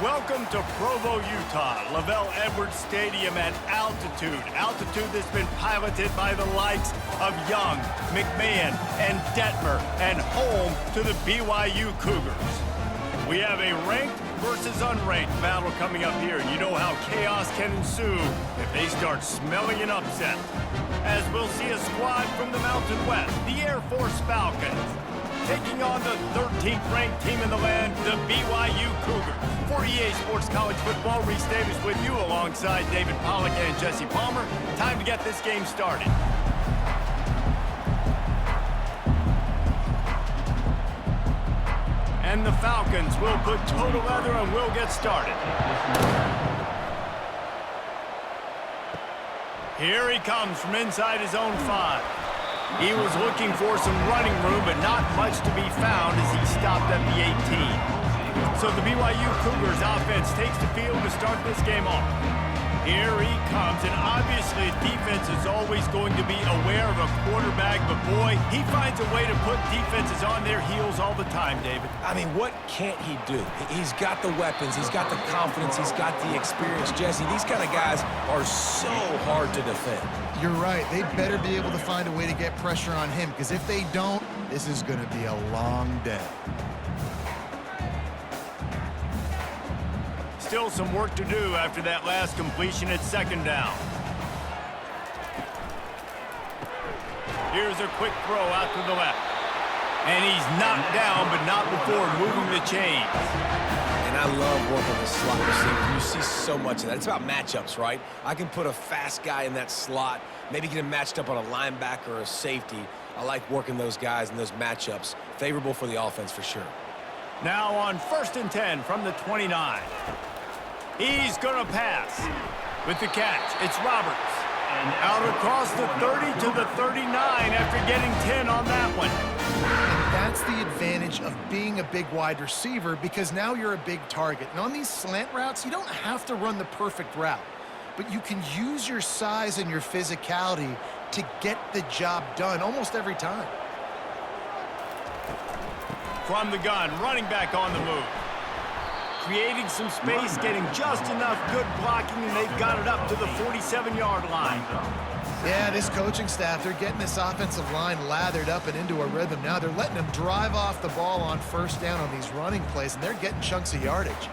Welcome to Provo, Utah, Lavelle Edwards Stadium at altitude. Altitude that's been piloted by the likes of Young, McMahon, and Detmer, and home to the BYU Cougars. We have a ranked versus unranked battle coming up here. You know how chaos can ensue if they start smelling an upset. As we'll see a squad from the Mountain West, the Air Force Falcons, taking on the 13th ranked team in the land, the BYU Cougars. For EA Sports College Football, Reese Davis with you alongside David Pollack and Jesse Palmer. Time to get this game started. And the Falcons will put total leather and will get started. Here he comes from inside his own 5. He was looking for some running room, but not much to be found as he stopped at the 18. So the BYU Cougars offense takes the field to start this game off. Here he comes, and obviously defense is always going to be aware of a quarterback, but boy, he finds a way to put defenses on their heels all the time, David. I mean, what can't he do? He's got the weapons, he's got the confidence, he's got the experience. Jesse, these kind of guys are so hard to defend. You're right. They better be able to find a way to get pressure on him, because if they don't, this is going to be a long day. Still some work to do after that last completion at second down. Here's a quick throw out to the left. And he's knocked down, but not before moving the chains. And I love working the slot receiver. You see so much of that. It's about matchups, right? I can put a fast guy in that slot, maybe get him matched up on a linebacker or a safety. I like working those guys in those matchups. Favorable for the offense for sure. Now on 1st and 10 from the 29. He's going to pass. With the catch, it's Roberts. And out across the 30 to the 39 after getting 10 on that one. And that's the advantage of being a big wide receiver, because now you're a big target. And on these slant routes, you don't have to run the perfect route, but you can use your size and your physicality to get the job done almost every time. From the gun, running back on the move. Creating some space, getting just enough good blocking, and they've got it up to the 47-yard line. Yeah, this coaching staff, they're getting this offensive line lathered up and into a rhythm. Now they're letting them drive off the ball on 1st down on these running plays, and they're getting chunks of yardage.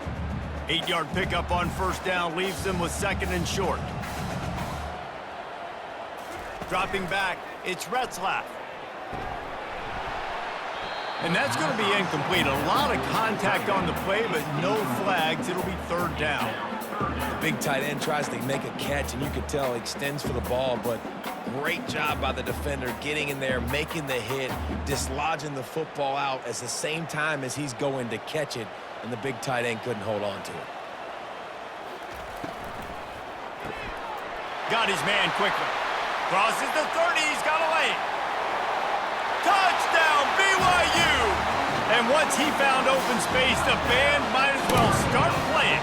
8-yard pickup on 1st down leaves them with 2nd and short. Dropping back, it's Retzlaff. And that's going to be incomplete. A lot of contact on the play, but no flags. It'll be 3rd down. The big tight end tries to make a catch, and you can tell he extends for the ball, but great job by the defender getting in there, making the hit, dislodging the football out at the same time as he's going to catch it, and the big tight end couldn't hold on to it. Got his man quickly. Crosses the 30. He's got a lane. Touchdown, BYU! And once he found open space, the band might as well start playing.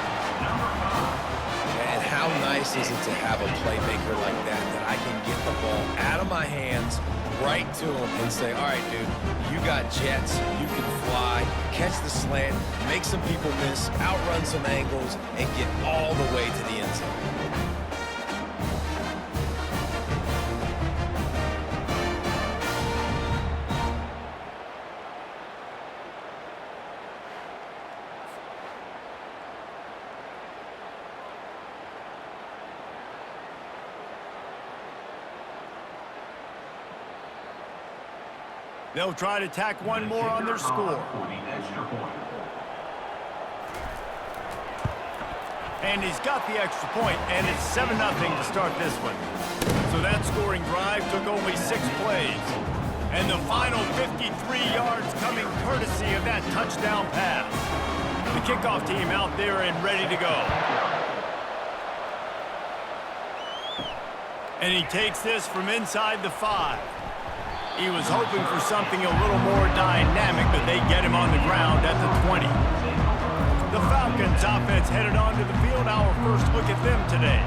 And how nice is it to have a playmaker like that I can get the ball out of my hands, right to him, and say, all right, dude, you got jets, you can fly, catch the slant, make some people miss, outrun some angles, and get all the way to the end zone. They'll try to tack one more on their score. And he's got the extra point, and it's 7-0 to start this one. So that scoring drive took only 6 plays. And the final 53 yards coming courtesy of that touchdown pass. The kickoff team out there and ready to go. And he takes this from inside the 5. He was hoping for something a little more dynamic, but they get him on the ground at the 20. The Falcons offense headed onto the field. Our first look at them today.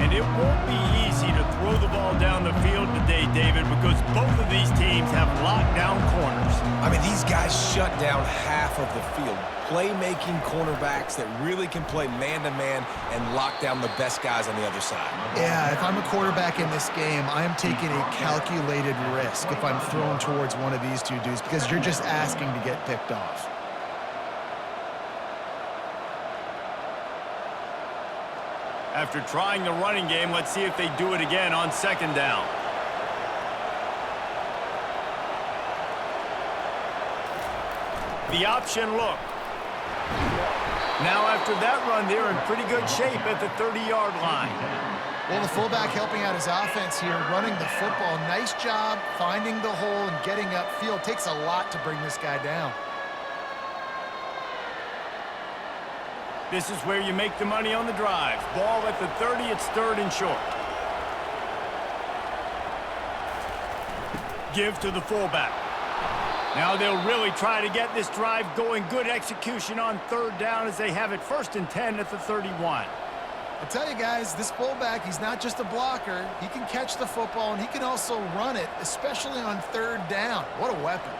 And it won't be easy to throw the ball down the field today, David, because both of these teams have lockdown corners. I mean, these guys shut down half of the field. Playmaking cornerbacks that really can play man-to-man and lock down the best guys on the other side. Yeah, if I'm a quarterback in this game, I am taking a calculated risk if I'm thrown towards one of these two dudes because you're just asking to get picked off. After trying the running game, let's see if they do it again on second down. The option look. Now after that run, they're in pretty good shape at the 30-yard line. Well, the fullback helping out his offense here, running the football. Nice job finding the hole and getting upfield. Takes a lot to bring this guy down. This is where you make the money on the drive. Ball at the 30, it's third and short. Give to the fullback. Now they'll really try to get this drive going. Good execution on third down as they have it first and 10 at the 31. I'll tell you guys, this fullback, he's not just a blocker. He can catch the football, and he can also run it, especially on third down. What a weapon.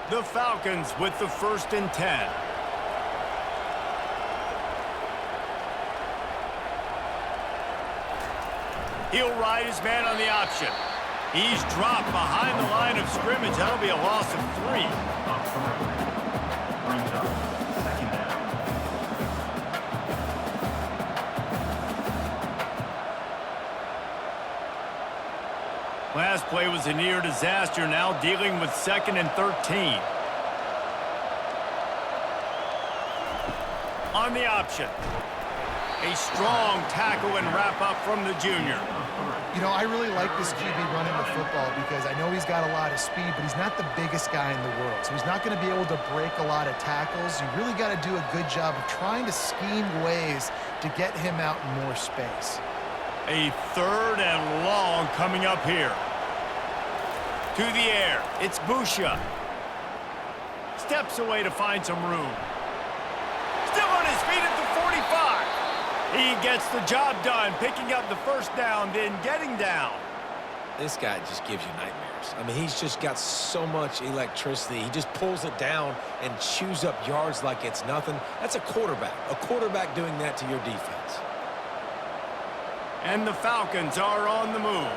The Falcons with the first and 10. He'll ride his man on the option. He's dropped behind the line of scrimmage. That'll be a loss of 3. Last play was a near disaster. Now dealing with second and 13. On the option. A strong tackle and wrap up from the junior. You know, I really like this QB running the football because I know he's got a lot of speed, but he's not the biggest guy in the world. So he's not going to be able to break a lot of tackles. You really got to do a good job of trying to scheme ways to get him out in more space. A third and long coming up here. To the air. It's Busha. Steps away to find some room. Still on his feet at the 45. He gets the job done, picking up the first down, then getting down. This guy just gives you nightmares. I mean, he's just got so much electricity. He just pulls it down and chews up yards like it's nothing. That's a quarterback doing that to your defense. And the Falcons are on the move.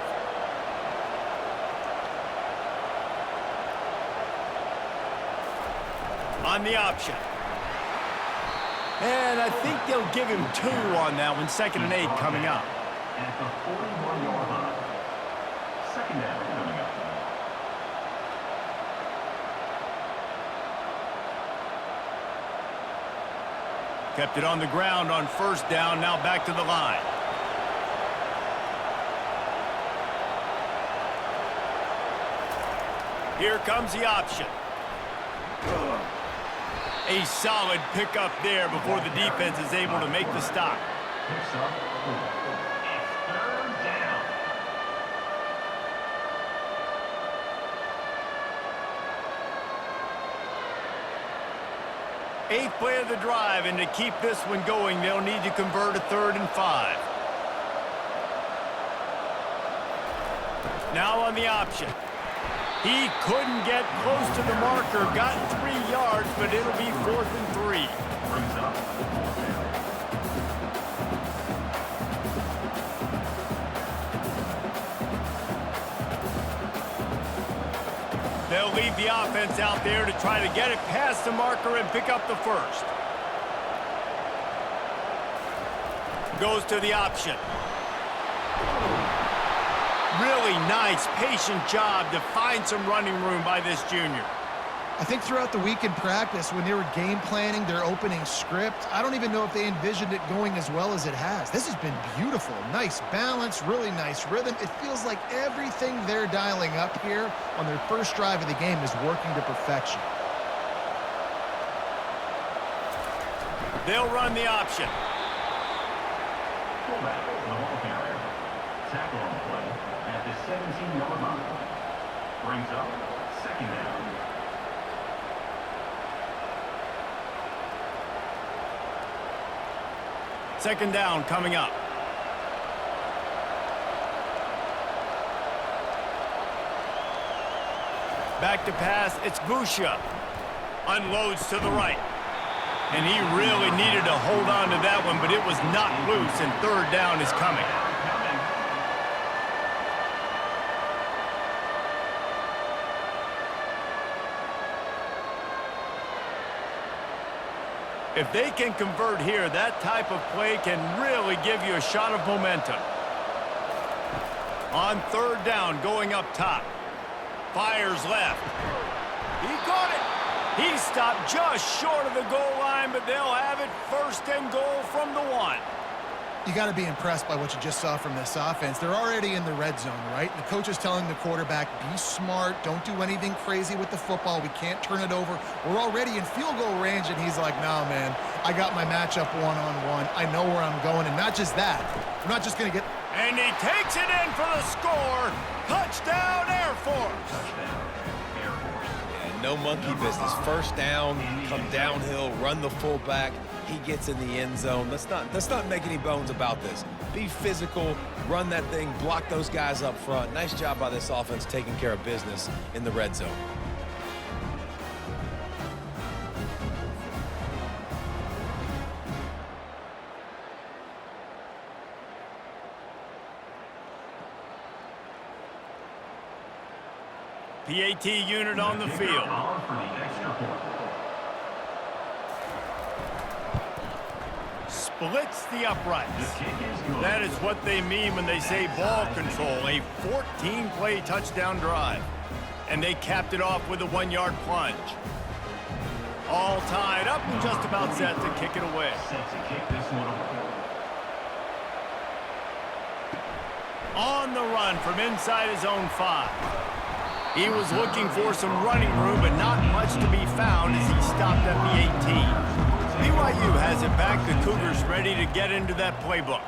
On the option. And I think they'll give him 2 on that one. Second and 8 coming up. At the 41-yard line. Second down coming up. Kept it on the ground on first down. Now back to the line. Here comes the option. A solid pickup there before the defense is able to make the stop. Picks up 4. It's third down. Eighth play of the drive, and to keep this one going, they'll need to convert a 3rd and 5. Now on the option. He couldn't get close to the marker, got 3 yards, but it'll be 4th and 3. Brings up 4th down. They'll leave the offense out there to try to get it past the marker and pick up the first. Goes to the option. Really nice, patient job to find some running room by this junior. I think throughout the week in practice, when they were game planning their opening script, I don't even know if they envisioned it going as well as it has. This has been beautiful. Nice balance, really nice rhythm. It feels like everything they're dialing up here on their first drive of the game is working to perfection. They'll run the option. Fullback, the ball carrier. Tackle on the play at the 17-yard line. Brings up second down. Second down coming up. Back to pass, it's Busha. Unloads to the right. And he really needed to hold on to that one, but it was not loose, and third down is coming. If they can convert here, that type of play can really give you a shot of momentum. On third down, going up top. Fires left. He caught it. He stopped just short of the goal line, but they'll have it first and goal from the 1. You got to be impressed by what you just saw from this offense. They're already in the red zone, right? The coach is telling the quarterback, be smart, don't do anything crazy with the football. We can't turn it over. We're already in field goal range, and he's like, no, man, I got my matchup one-on-one. I know where I'm going, and not just that. We're not just going to get... And he takes it in for the score. Touchdown, Air Force. Yeah, no monkey business. First down, come downhill, run the fullback. He gets in the end zone. Let's not make any bones about this. Be physical, run that thing, block those guys up front. Nice job by this offense taking care of business in the red zone. PAT unit on the field. Splits the uprights. That is what they mean when they say ball control. A 14-play touchdown drive. And they capped it off with a 1-yard plunge. All tied up and just about set to kick it away. On the run from inside his own 5. He was looking for some running room, but not much to be found as he stopped at the 18. BYU has it back. The Cougars ready to get into that playbook.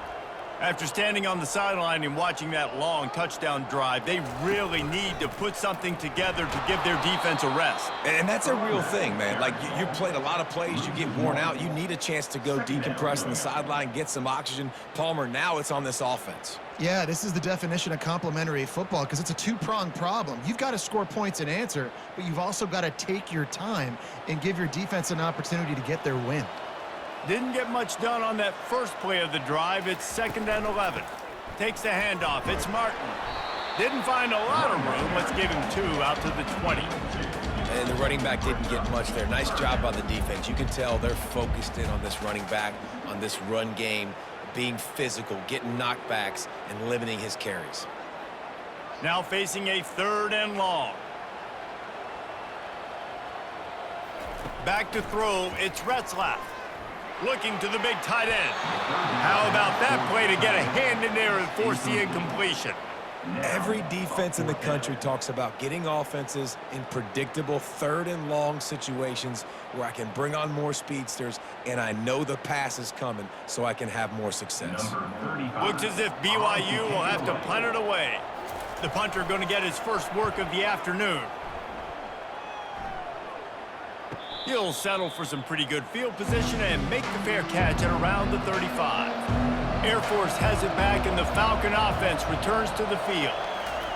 After standing on the sideline and watching that long touchdown drive, they really need to put something together to give their defense a rest. And that's a real thing, man. Like, you played a lot of plays, you get worn out. You need a chance to go decompress on the sideline, get some oxygen. Palmer, now it's on this offense. Yeah, this is the definition of complementary football because it's a two-pronged problem. You've got to score points and answer, but you've also got to take your time and give your defense an opportunity to get their win. Didn't get much done on that first play of the drive. It's 2nd and 11. Takes the handoff. It's Martin. Didn't find a lot of room. Let's give him 2 out to the 20. And the running back didn't get much there. Nice job by the defense. You can tell they're focused in on this running back, on this run game, being physical, getting knockbacks, and limiting his carries. Now facing a 3rd and long. Back to throw. It's Retzlaff. Looking to the big tight end. How about that play to get a hand in there and force the incompletion? Every defense in the country talks about getting offenses in predictable 3rd and long situations where I can bring on more speedsters and I know the pass is coming so I can have more success. Looks as if BYU will have to punt it away. The punter going to get his first work of the afternoon. He'll settle for some pretty good field position and make the fair catch at around the 35. Air Force has it back and the Falcon offense returns to the field.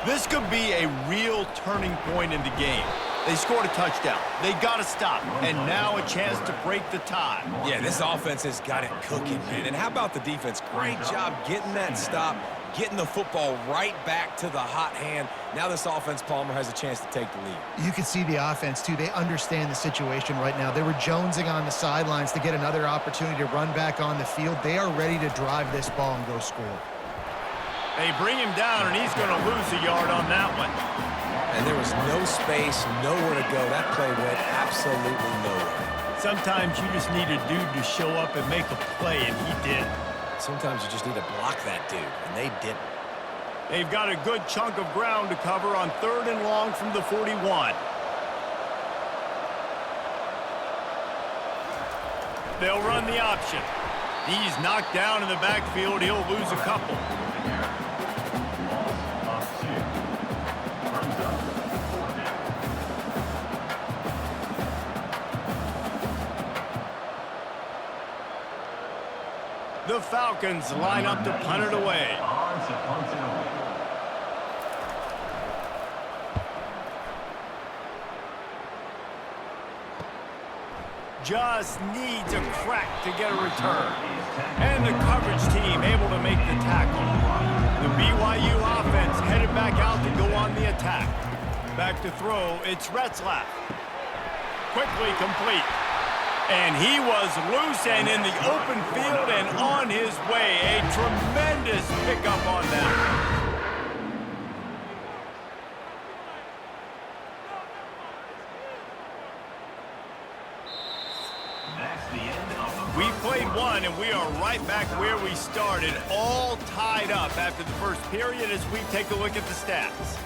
This could be a real turning point in the game. They scored a touchdown. They got to stop. And now a chance to break the tie. Yeah, this offense has got it cooking, man. And how about the defense? Great job getting that stop, getting the football right back to the hot hand. Now this offense, Palmer, has a chance to take the lead. You can see the offense, too. They understand the situation right now. They were jonesing on the sidelines to get another opportunity to run back on the field. They are ready to drive this ball and go score. They bring him down, and he's going to lose a yard on that one. And there was no space, nowhere to go. That play went absolutely nowhere. Sometimes you just need a dude to show up and make a play, and he did. Sometimes you just need to block that dude, and they didn't. They've got a good chunk of ground to cover on 3rd and long from the 41. They'll run the option. He's knocked down in the backfield. He'll lose a couple. The Falcons line up to punt it away. just needs a crack to get a return. And the coverage team able to make the tackle. The BYU offense headed back out to go on the attack. Back to throw, it's Retzlaff. Quickly complete. And he was loose and in the open field and on his way. A tremendous pickup on that. We played one, and we are right back where we started, all tied up after the first period as we take a look at the stats.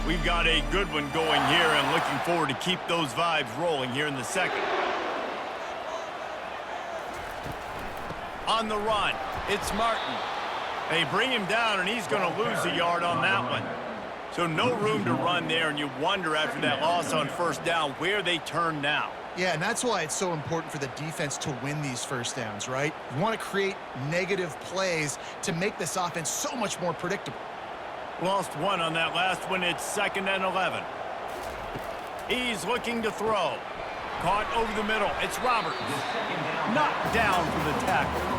We've got a good one going here and looking forward to keep those vibes rolling here in the second. On the run, it's Martin. They bring him down, and he's going to lose a yard on that one. So no room to run there, and you wonder after that loss on first down where they turn now. Yeah, and that's why it's so important for the defense to win these first downs, right? You want to create negative plays to make this offense so much more predictable. Lost one on that last one. It's 2nd and 11. He's looking to throw. Caught over the middle. It's Roberts. Knocked down for the tackle.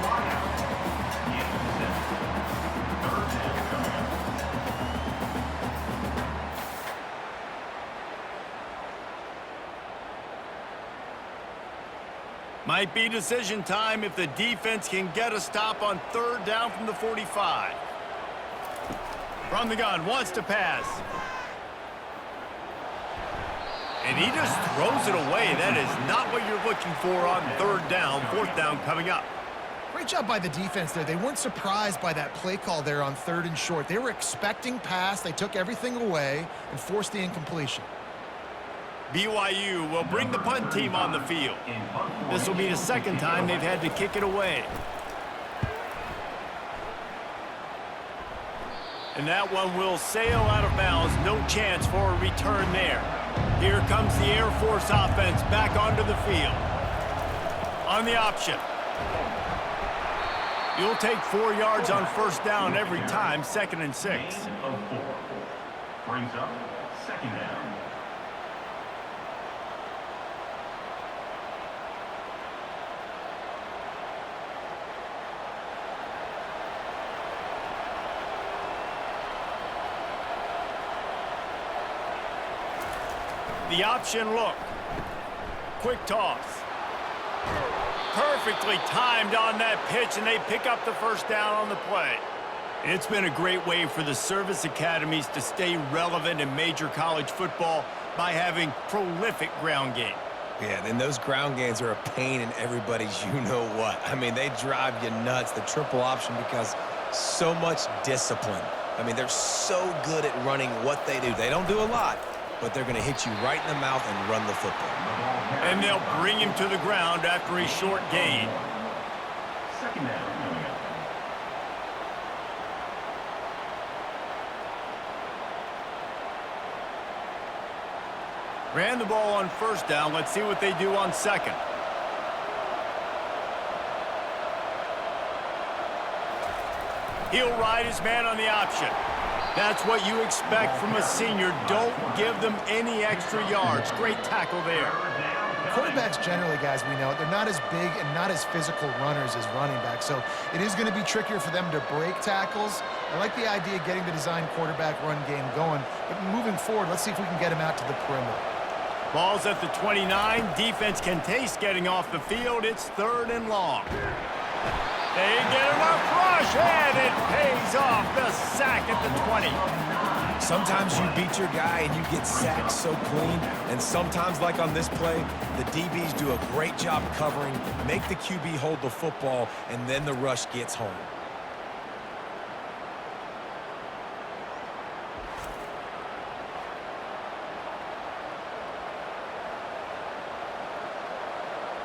Might be decision time if the defense can get a stop on 3rd down from the 45. From the gun, wants to pass. And he just throws it away. That is not what you're looking for on 3rd down, 4th down coming up. Great job by the defense there. They weren't surprised by that play call there on 3rd and short. They were expecting pass. They took everything away and forced the incompletion. BYU will bring the punt team on the field. This will be the 2nd time they've had to kick it away. And that one will sail out of bounds. No chance for a return there. Here comes the Air Force offense back onto the field. On the option. You'll take 4 yards on 1st down every time, 2nd and 6. Brings up 2nd down. The option look. Quick toss. Perfectly timed on that pitch, and they pick up the 1st down on the play. It's been a great way for the service academies to stay relevant in major college football by having prolific ground game. Yeah, and those ground games are a pain in everybody's you-know-what. I mean, they drive you nuts, the triple option, because so much discipline. I mean, they're so good at running what they do. They don't do a lot, but they're going to hit you right in the mouth and run the football. And they'll bring him to the ground after a short gain. 2nd down. Ran the ball on 1st down. Let's see what they do on 2nd. He'll ride his man on the option. That's what you expect from a senior. Don't give them any extra yards. Great tackle there. Quarterbacks generally, guys, we know, they're not as big and not as physical runners as running backs, so it is going to be trickier for them to break tackles. I like the idea of getting the design quarterback run game going, but moving forward, let's see if we can get him out to the perimeter. Ball's at the 29. Defense can taste getting off the field. It's 3rd and long. They get enough rush, and it pays off. The sack at the 20. Sometimes you beat your guy and you get sacked so clean, and sometimes, like on this play, the DBs do a great job covering, make the QB hold the football, and then the rush gets home.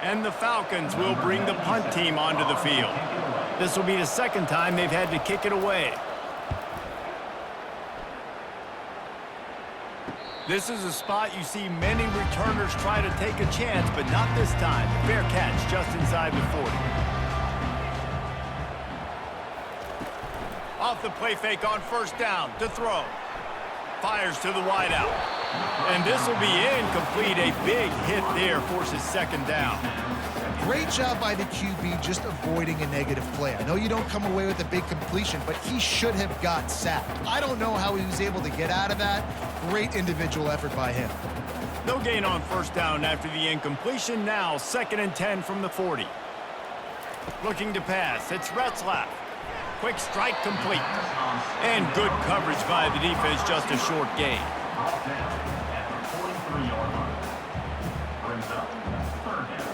And the Falcons will bring the punt team onto the field. This will be the 2nd time they've had to kick it away. This is a spot you see many returners try to take a chance, but not this time. Fair catch just inside the 40. Off the play fake on 1st down to throw. fires to the wideout. And this will be incomplete. A big hit there forces second down. Great job by the QB just avoiding a negative play. I know you don't come away with a big completion, but he should have got sacked. I don't know how he was able to get out of that. Great individual effort by him. No gain on first down after the incompletion. Now 2nd and 10 from the 40. Looking to pass. It's Retzlaff. Quick strike complete. And good coverage by the defense, just a short gain. Brought down at the 43-yard line. Brings up 3rd down.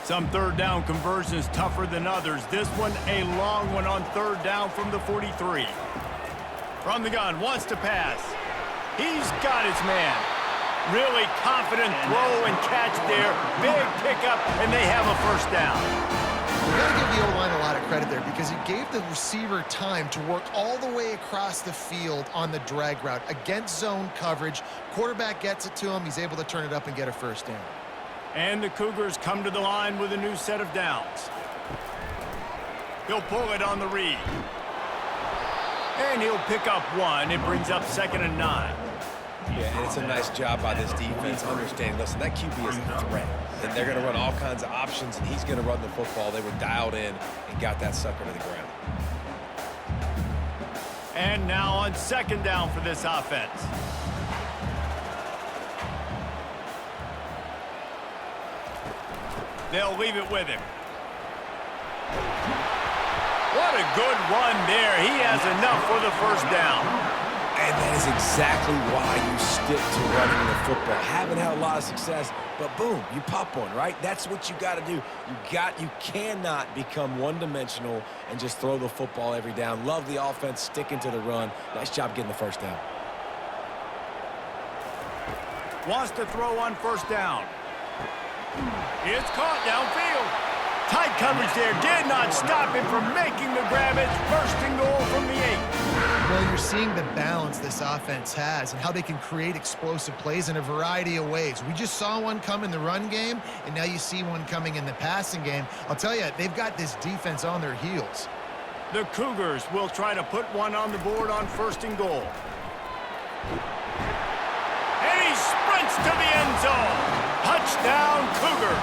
Some 3rd down conversions tougher than others. This one a long one on 3rd down from the 43. From the gun, wants to pass. He's got his man. Really confident throw and catch there. Big pickup, and they have a first down. You got to give the O-line a lot of credit there because he gave the receiver time to work all the way across the field on the drag route against zone coverage. Quarterback gets it to him. He's able to turn it up and get a first down. And the Cougars come to the line with a new set of downs. He'll pull it on the read. And he'll pick up one. It brings up 2nd and 9. Yeah, and it's a nice job by this defense understanding, listen, that QB is a threat. And they're going to run all kinds of options, and he's going to run the football. They were dialed in and got that sucker to the ground. And now on 2nd down for this offense. They'll leave it with him. What a good run there. He has enough for the first down. And that is exactly why you stick to running the football. Haven't had a lot of success, but boom, you pop one, right? That's what you got to do. You cannot become one-dimensional and just throw the football every down. Love the offense, sticking to the run. Nice job getting the first down. Wants to throw on first down. It's caught downfield. Tight coverage there did not stop him from making the grab. It's 1st and goal from the 8. Well, you're seeing the balance this offense has and how they can create explosive plays in a variety of ways. We just saw one come in the run game, and now you see one coming in the passing game. I'll tell you, they've got this defense on their heels. The Cougars will try to put one on the board on 1st and goal. And he sprints to the end zone. Touchdown, Cougars.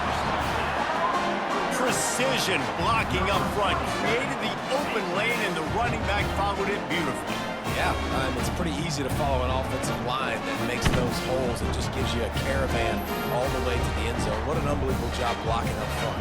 Precision blocking up front created the open lane, and the running back followed it beautifully. Yeah, it's pretty easy to follow an offensive line that makes those holes and just gives you a caravan all the way to the end zone. What an unbelievable job blocking up front.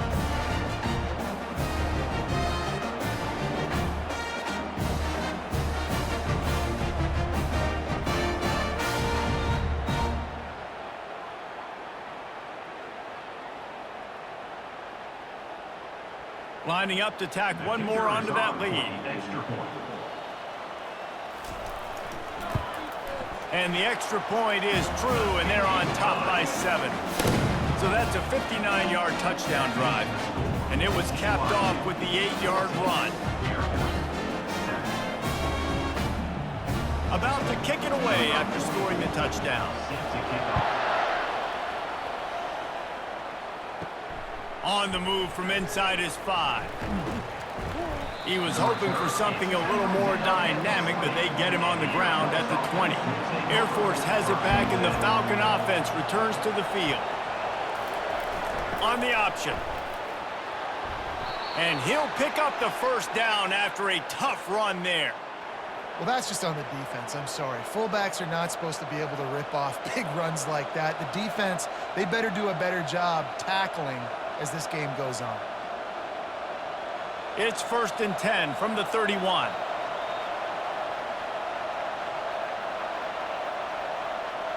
Lining up to tack one more onto that lead. Extra point. And the extra point is true, and they're on top by 7. So that's a 59-yard touchdown drive. And it was capped off with the 8-yard run. About to kick it away after scoring the touchdown. On the move from inside his 5. He was hoping for something a little more dynamic, but they get him on the ground at the 20. Air Force has it back, and the Falcon offense returns to the field. On the option. And he'll pick up the first down after a tough run there. Well, that's just on the defense. I'm sorry. Fullbacks are not supposed to be able to rip off big runs like that. The defense, they better do a better job tackling as this game goes on. It's 1st and 10 from the 31.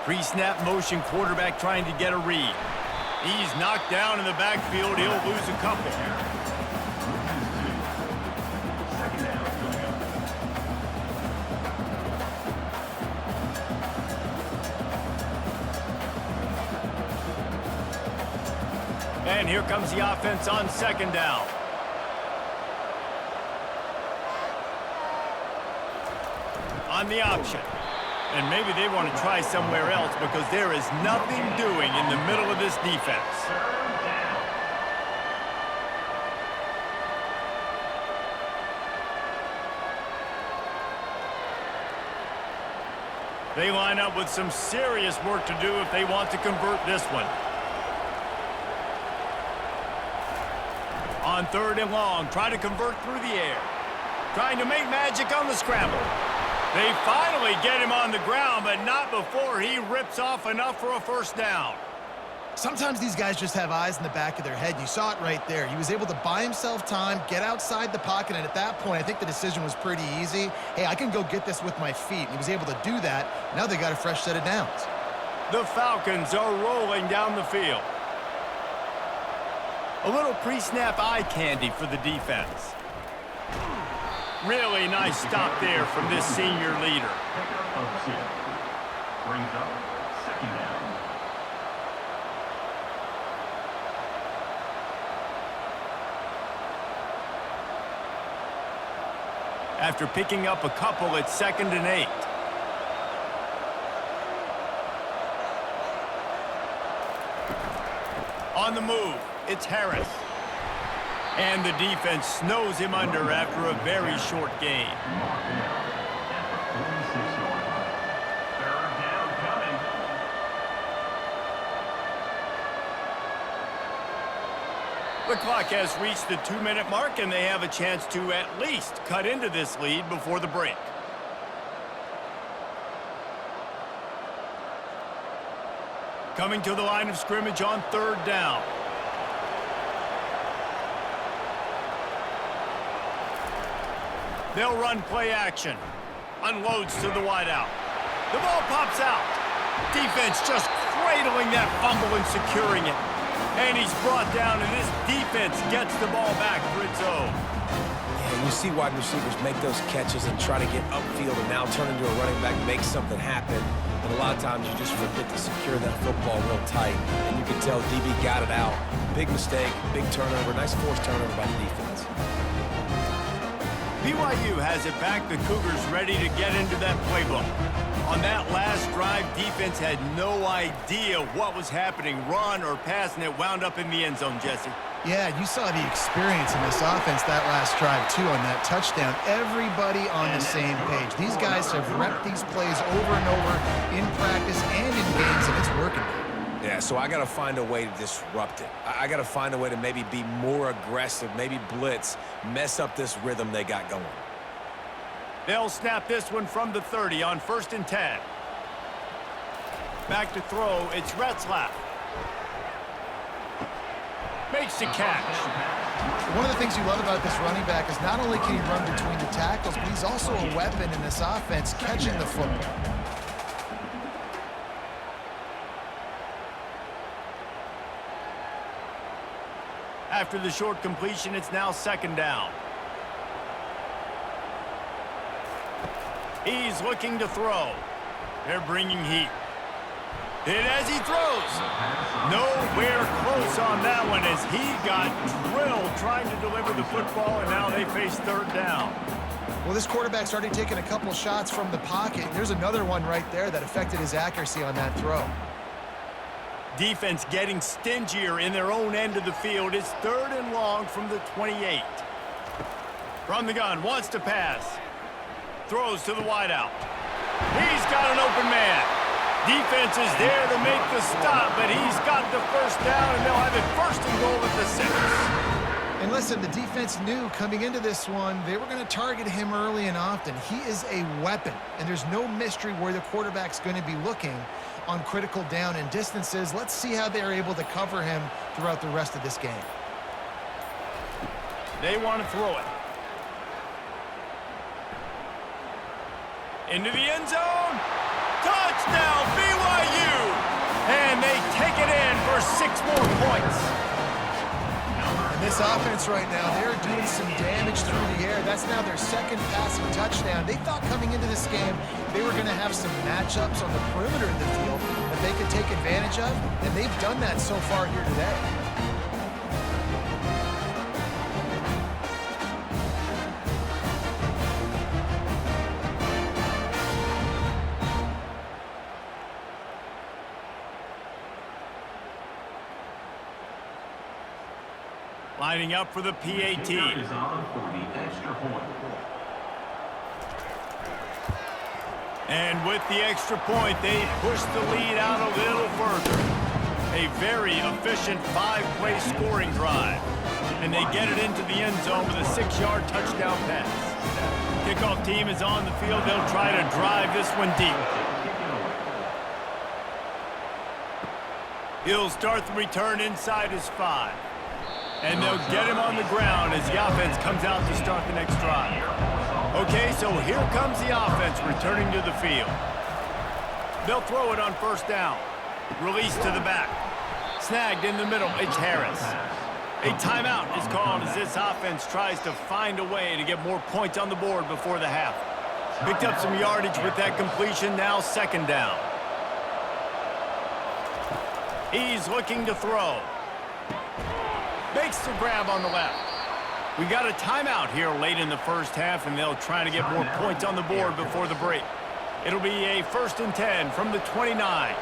Pre-snap motion, quarterback trying to get a read. He's knocked down in the backfield. He'll lose a couple. And here comes the offense on 2nd down. On the option. And maybe they want to try somewhere else because there is nothing doing in the middle of this defense. They line up with some serious work to do if they want to convert this one. On 3rd and long, try to convert through the air. Trying to make magic on the scramble. They finally get him on the ground, but not before he rips off enough for a first down. Sometimes these guys just have eyes in the back of their head. You saw it right there. He was able to buy himself time, get outside the pocket, and at that point, I think the decision was pretty easy. Hey, I can go get this with my feet. He was able to do that. Now they got a fresh set of downs. The Falcons are rolling down the field. A little pre-snap eye candy for the defense. Really nice stop there from this senior leader. Pickup of 6. Brings up 2nd down. After picking up a couple, it's 2nd and 8. On the move, it's Harris. And the defense snows him under after a very short gain. Mark down at the 46-yard line. 3rd down coming. The clock has reached the 2-minute mark, and they have a chance to at least cut into this lead before the break. Coming to the line of scrimmage on 3rd down. They'll run play action. Unloads to the wideout. The ball pops out. Defense just cradling that fumble and securing it. And he's brought down, and this defense gets the ball back for its own. Yeah, you see wide receivers make those catches and try to get upfield and now turn into a running back, make something happen. And a lot of times you just forget to secure that football real tight. And you can tell DB got it out. Big mistake, big turnover, nice forced turnover by the defense. BYU has it back. The Cougars ready to get into that playbook. On that last drive, defense had no idea what was happening, run or pass, and it wound up in the end zone, Jesse. Yeah, you saw the experience in this offense that last drive, too, on that touchdown. Everybody on the same page. These guys have repped these plays over and over in practice and in games, and it's working. Yeah, so I got to find a way to disrupt it. I got to find a way to maybe be more aggressive, maybe blitz, mess up this rhythm they got going. They'll snap this one from the 30 on 1st and 10. Back to throw, it's Retzlaff. Makes the catch. One of the things you love about this running back is not only can he run between the tackles, but he's also a weapon in this offense catching the football. After the short completion, it's now 2nd down. He's looking to throw. They're bringing heat. And as he throws, nowhere close on that one as he got drilled trying to deliver the football, and now they face 3rd down. Well, this quarterback's already taken a couple shots from the pocket. There's another one right there that affected his accuracy on that throw. Defense getting stingier in their own end of the field. It's 3rd and long from the 28. From the gun, wants to pass. Throws to the wideout. He's got an open man. Defense is there to make the stop, but he's got the first down, and they'll have it 1st and goal at the 6. And listen, the defense knew coming into this one, they were going to target him early and often. He is a weapon, and there's no mystery where the quarterback's going to be looking on critical down and distances. Let's see how they're able to cover him throughout the rest of this game. They want to throw it. Into the end zone. Touchdown, BYU! And they take it in for 6 more points. And this offense right now, they're doing some damage through the air. That's now their 2nd passing touchdown. They thought coming into this game they were going to have some matchups on the perimeter in the field that they could take advantage of, and they've done that so far here today. Lining up for the PAT. Is on for the extra point. And with the extra point, they push the lead out a little further. A very efficient 5-play scoring drive. And they get it into the end zone with a 6-yard touchdown pass. Kickoff team is on the field. They'll try to drive this one deep. He'll start the return inside his 5. And they'll get him on the ground as the offense comes out to start the next drive. Okay, so here comes the offense returning to the field. They'll throw it on first down. Release to the back. Snagged in the middle. It's Harris. A timeout is called as this offense tries to find a way to get more points on the board before the half. Picked up some yardage with that completion. Now second down. He's looking to throw. Makes the grab on the left. We got a timeout here late in the first half, and they'll try to get more points on the board before the break. It'll be a 1st and 10 from the 29.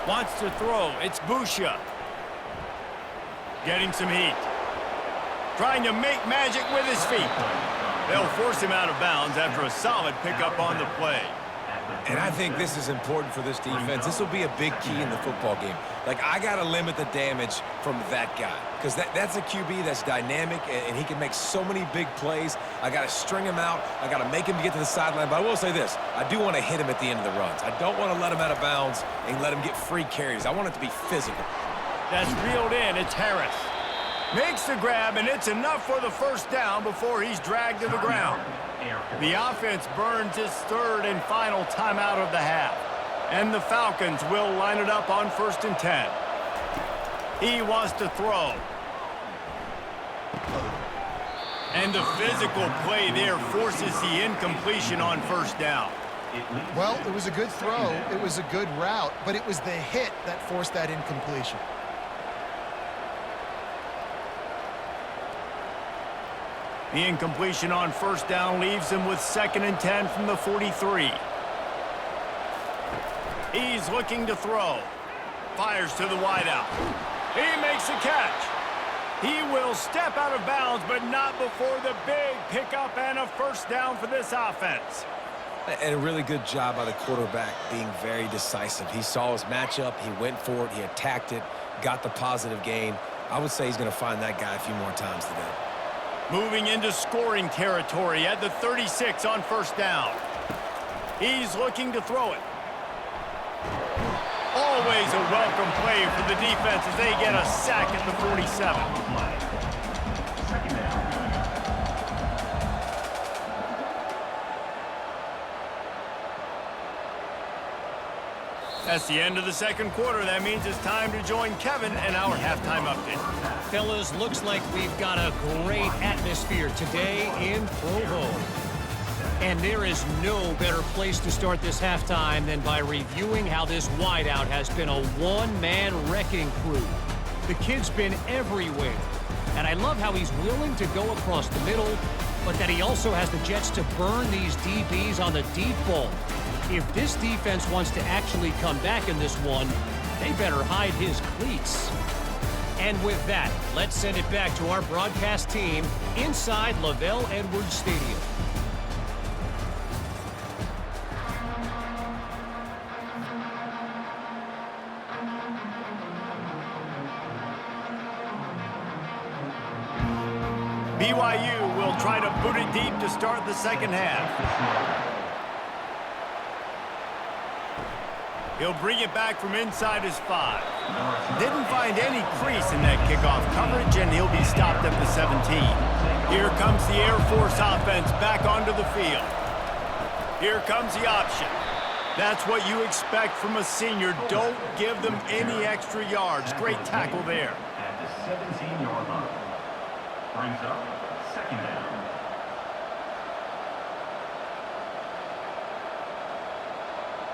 Wants to throw. It's Busha. Getting some heat. Trying to make magic with his feet. They'll force him out of bounds after a solid pickup on the play. And I think this is important for this defense. This will be a big key in the football game. Like, I got to limit the damage from that guy. Because that's a QB that's dynamic, and he can make so many big plays. I got to string him out. I got to make him get to the sideline. But I will say this. I do want to hit him at the end of the runs. I don't want to let him out of bounds and let him get free carries. I want it to be physical. That's reeled in. It's Harris. Makes the grab, and it's enough for the first down before he's dragged to the ground. The offense burns its 3rd and final timeout of the half. And the Falcons will line it up on 1st and 10. He wants to throw. And the physical play there forces the incompletion on first down. Well, it was a good throw. It was a good route, but it was the hit that forced that incompletion. The incompletion on first down leaves him with 2nd and 10 from the 43. He's looking to throw. Fires to the wideout. He makes a catch. He will step out of bounds, but not before the big pickup and a first down for this offense. And a really good job by the quarterback being very decisive. He saw his matchup. He went for it. He attacked it. Got the positive gain. I would say he's going to find that guy a few more times today. Moving into scoring territory at the 36 on first down. He's looking to throw it. Always a welcome play for the defense as they get a sack at the 47. That's the end of the second quarter. That means it's time to join Kevin and our halftime update. Fellas, looks like we've got a great atmosphere today in Provo. And there is no better place to start this halftime than by reviewing how this wideout has been a one-man wrecking crew. The kid's been everywhere. And I love how he's willing to go across the middle, but that he also has the jets to burn these DBs on the deep ball. If this defense wants to actually come back in this one, they better hide his cleats. And with that, let's send it back to our broadcast team inside Lavelle Edwards Stadium. BYU will try to boot it deep to start the second half. He'll bring it back from inside his 5. Didn't find any crease in that kickoff coverage, and he'll be stopped at the 17. Here comes the Air Force offense back onto the field. Here comes the option. That's what you expect from a senior. Don't give them any extra yards. Great tackle there. At the 17-yard line. Brings up second down.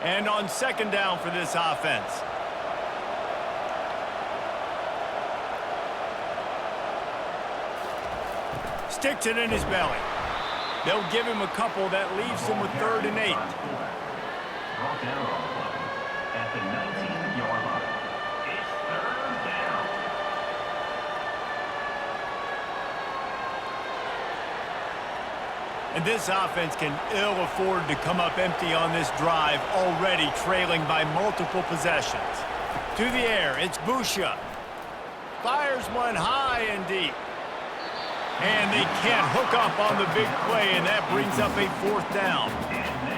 And on second down for this offense. Sticks it in his belly. They'll give him a couple that leaves him with 3rd and 8. Brought down on the play at the 19-yard line. It's 3rd down. And this offense can ill afford to come up empty on this drive, already trailing by multiple possessions. To the air, it's Busha. Fires one high and deep. And they can't hook up on the big play, and that brings up a 4th down.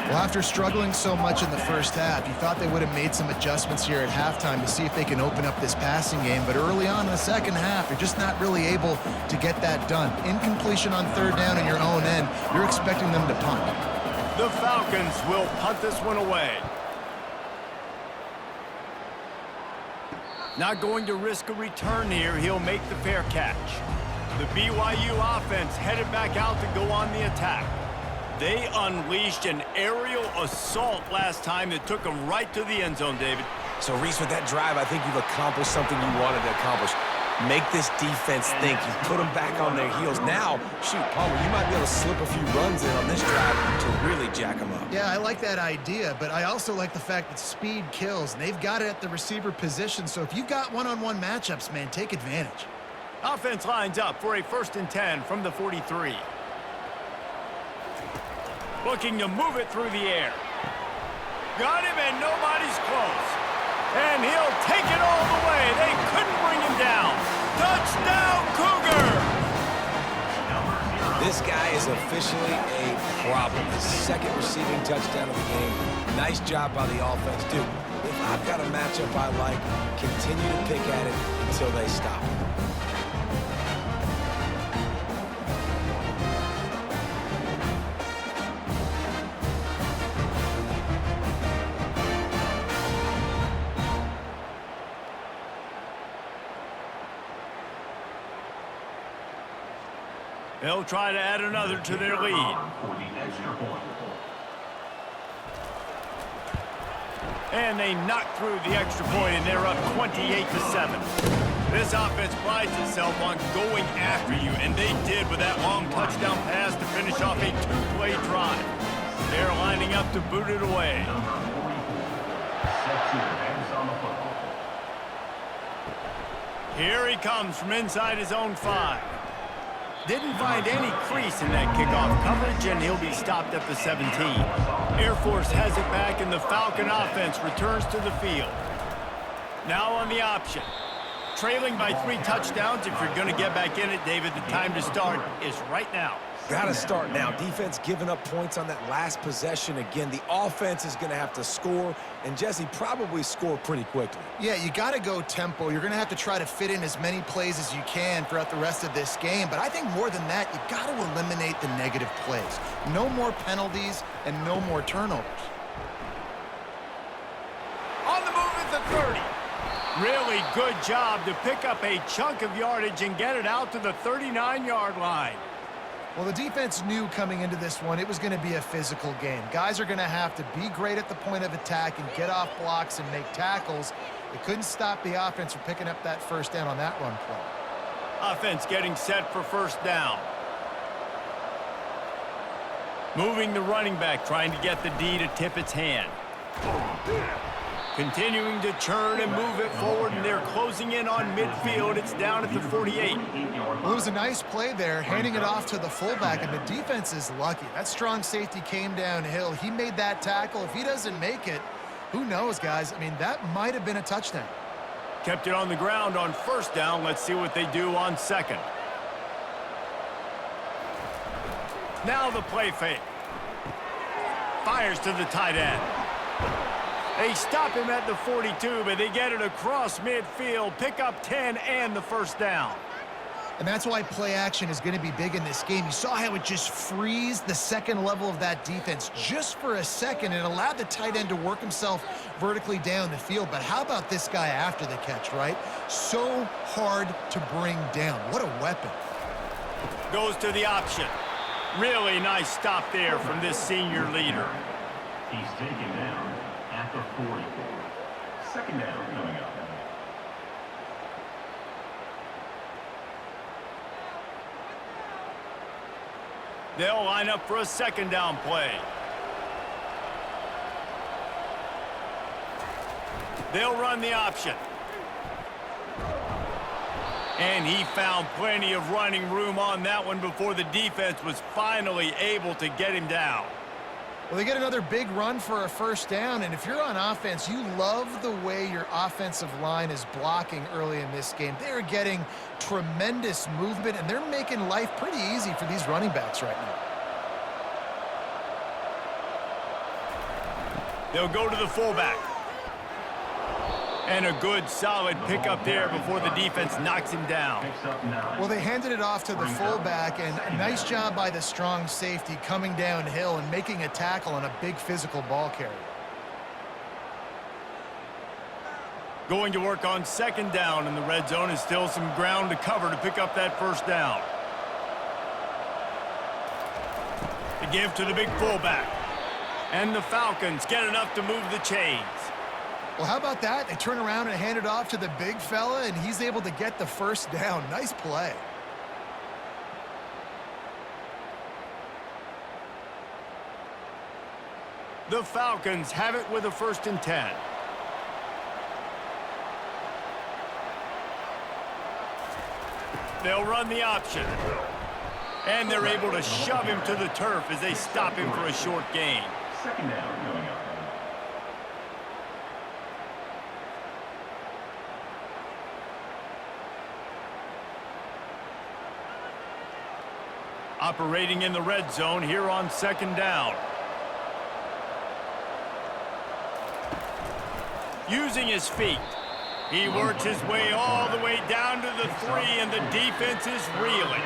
Well, after struggling so much in the first half, you thought they would have made some adjustments here at halftime to see if they can open up this passing game. But early on in the second half, you're just not really able to get that done. Incompletion on 3rd down in your own end, you're expecting them to punt. The Falcons will punt this one away. Not going to risk a return here. He'll make the fair catch. The BYU offense headed back out to go on the attack. They unleashed an aerial assault last time that took them right to the end zone, David. So, Reese, with that drive, I think you've accomplished something you wanted to accomplish. Make this defense think. You put them back on their heels. Now, shoot, Palmer, you might be able to slip a few runs in on this drive to really jack them up. Yeah, I like that idea, but I also like the fact that speed kills. And they've got it at the receiver position, so if you've got one-on-one matchups, man, take advantage. Offense lines up for a 1st and 10 from the 43. Looking to move it through the air. Got him, and nobody's close. And he'll take it all the way. They couldn't bring him down. Touchdown, Cougar! This guy is officially a problem. His 2nd receiving touchdown of the game. Nice job by the offense. Dude, if I've got a matchup I like, continue to pick at it until they stop. They'll try to add another to their lead. For the extra point. And they knock through the extra point, and they're up 28-7. This offense prides itself on going after you, and they did with that long touchdown pass to finish off a 2-play drive. They're lining up to boot it away. Number 44. Set to advance on the football. Here he comes from inside his own 5. Didn't find any crease in that kickoff coverage, and he'll be stopped at the 17. Air Force has it back, and the Falcon offense returns to the field. Now on the option. Trailing by 3 touchdowns. If you're going to get back in it, David, the time to start is right now. Got to start now. Defense giving up points on that last possession. Again, the offense is going to have to score, and Jesse probably score pretty quickly. Yeah, you got to go tempo. You're going to have to try to fit in as many plays as you can throughout the rest of this game. But I think more than that, you got to eliminate the negative plays. No more penalties and no more turnovers. On the move at the 30. Really good job to pick up a chunk of yardage and get it out to the 39-yard line. Well, the defense knew coming into this one it was going to be a physical game. Guys are going to have to be great at the point of attack and get off blocks and make tackles. They couldn't stop the offense from picking up that 1st down on that run play. Offense getting set for 1st down. Moving the running back, trying to get the D to tip its hand. Continuing to churn and move it forward, and they're closing in on midfield. It's down at the 48. Well, it was a nice play there, handing it off to the fullback, and the defense is lucky. That strong safety came downhill. He made that tackle. If he doesn't make it, who knows, guys? I mean, that might have been a touchdown. Kept it on the ground on 1st down. Let's see what they do on 2nd. Now the play fake. Fires to the tight end. They stop him at the 42, but they get it across midfield, pick up 10 and the 1st down. And that's why play action is going to be big in this game. You saw how it just frees the 2nd level of that defense just for a second. It allowed the tight end to work himself vertically down the field. But how about this guy after the catch, right? So hard to bring down. What a weapon. Goes to the option. Really nice stop there from this senior leader. He's taken down at the 44. 2nd down coming up. They'll line up for a 2nd down play. They'll run the option. And he found plenty of running room on that one before the defense was finally able to get him down. Well, they get another big run for a first down, and if you're on offense, you love the way your offensive line is blocking early in this game. They're getting tremendous movement, and they're making life pretty easy for these running backs right now. They'll go to the fullback. And a good, solid pickup there before the defense knocks him down. Well, they handed it off to the fullback, and a nice job by the strong safety coming downhill and making a tackle on a big physical ball carrier. Going to work on second down in the red zone, is still some ground to cover to pick up that first down. The give to the big fullback. And the Falcons get enough to move the chains. Well, how about that? They turn around and hand it off to the big fella, and he's able to get the first down. Nice play. The Falcons have it with a 1st and 10. They'll run the option. And they're able to shove him to the turf as they stop him for a short gain. Second down going up. Operating in the red zone here on second down. Using his feet. He works his way all the way down to the 3, and the defense is reeling.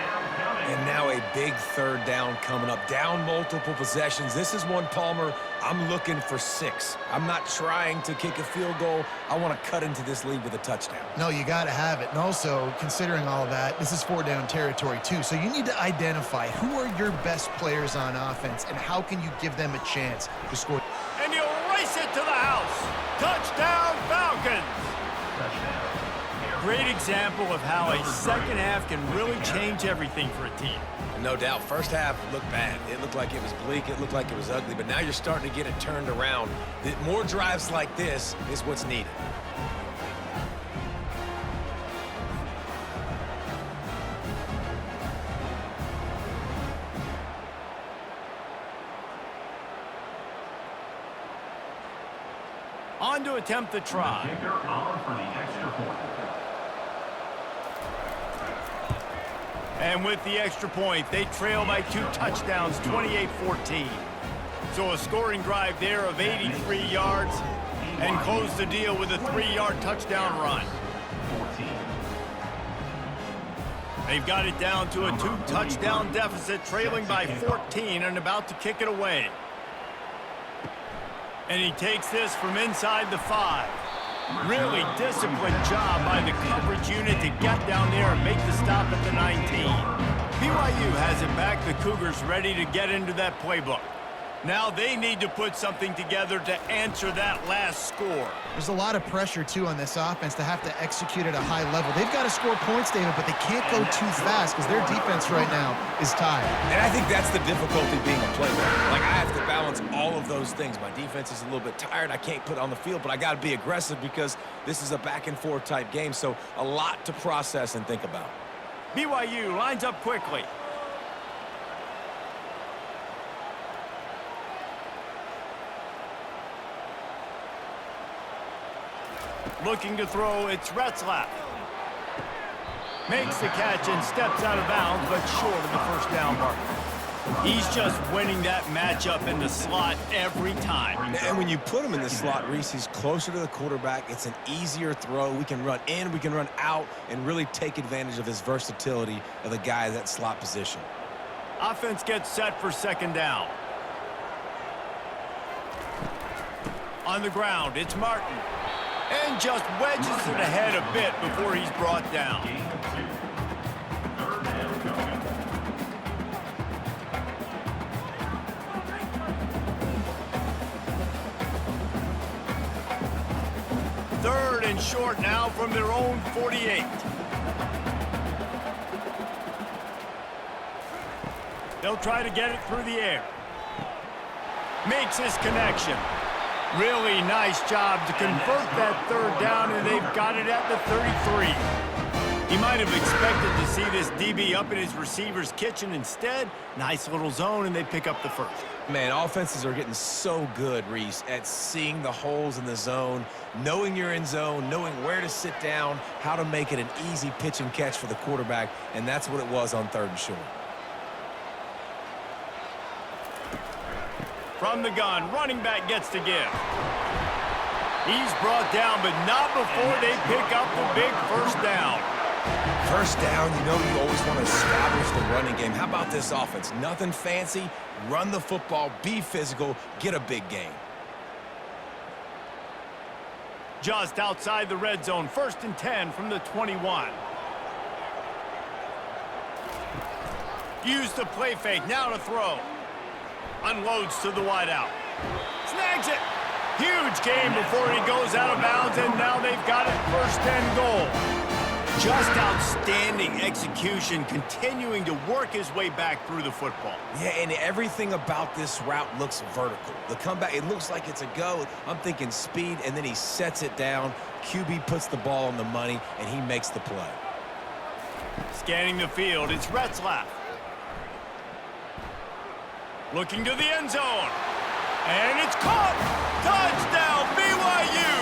And now a big third down coming up. Down multiple possessions. This is one, Palmer, I'm looking for 6. I'm not trying to kick a field goal. I want to cut into this lead with a touchdown. No, you got to have it. And also, considering all of that, this is 4-down territory too. So you need to identify who are your best players on offense and how can you give them a chance to score. And he'll race it to the house. Touchdown, Falcons. Great example of how a second half can really change everything for a team. No doubt. First half looked bad. It looked like it was bleak. It looked like it was ugly. But now you're starting to get it turned around. More drives like this is what's needed. On to attempt the try. Kicker on for the extra point. And with the extra point, they trail by 2 touchdowns, 28-14. So a scoring drive there of 83 yards and close the deal with a 3-yard touchdown run. 14. They've got it down to a 2-touchdown deficit, trailing by 14 and about to kick it away. And he takes this from inside the 5. Really disciplined job by the coverage unit to get down there and make the stop at the 19. BYU has it back. The Cougars ready to get into that playbook. Now they need to put something together to answer that last score. There's a lot of pressure, too, on this offense to have to execute at a high level. They've got to score points, David, but they can't go too fast because their defense right now is tired. And I think that's the difficulty being a playmaker. Like, I have to balance all of those things. My defense is a little bit tired. I can't put it on the field, but I got to be aggressive because this is a back-and-forth type game, so a lot to process and think about. BYU lines up quickly. Looking to throw, it's Retzlaff. Makes the catch and steps out of bounds, but short of the first down mark. He's just winning that matchup in the slot every time. And when you put him in the slot, Reese, he's closer to the quarterback. It's an easier throw. We can run in, we can run out, and really take advantage of his versatility of the guy at that slot position. Offense gets set for second down. On the ground, it's Martin. And just wedges it ahead a bit before he's brought down. Third down going up. Third and short now from their own 48. They'll try to get it through the air. Makes his connection. Really nice job to convert that third down, and they've got it at the 33. He might have expected to see this DB up in his receiver's kitchen. Instead, nice little zone, and they pick up the first. Man, offenses are getting so good, Reese, at seeing the holes in the zone, knowing you're in zone, knowing where to sit down, how to make it an easy pitch and catch for the quarterback, and that's what it was on 3rd and short. From the gun, running back gets to give. He's brought down, but not before they pick up the big first down. First down, you know you always want to establish the running game. How about this offense? Nothing fancy. Run the football, be physical, get a big gain. Just outside the red zone, 1st and 10 from the 21. Use the play fake, now to throw. Unloads to the wideout. Snags it. Huge gain before he goes out of bounds, and now they've got it 1st and goal. Just outstanding execution, continuing to work his way back through the football. Yeah, and everything about this route looks vertical. The comeback, it looks like it's a go. I'm thinking speed, and then he sets it down. QB puts the ball on the money, and he makes the play. Scanning the field, it's Retzlaff. Looking to the end zone. And it's caught! Touchdown, BYU!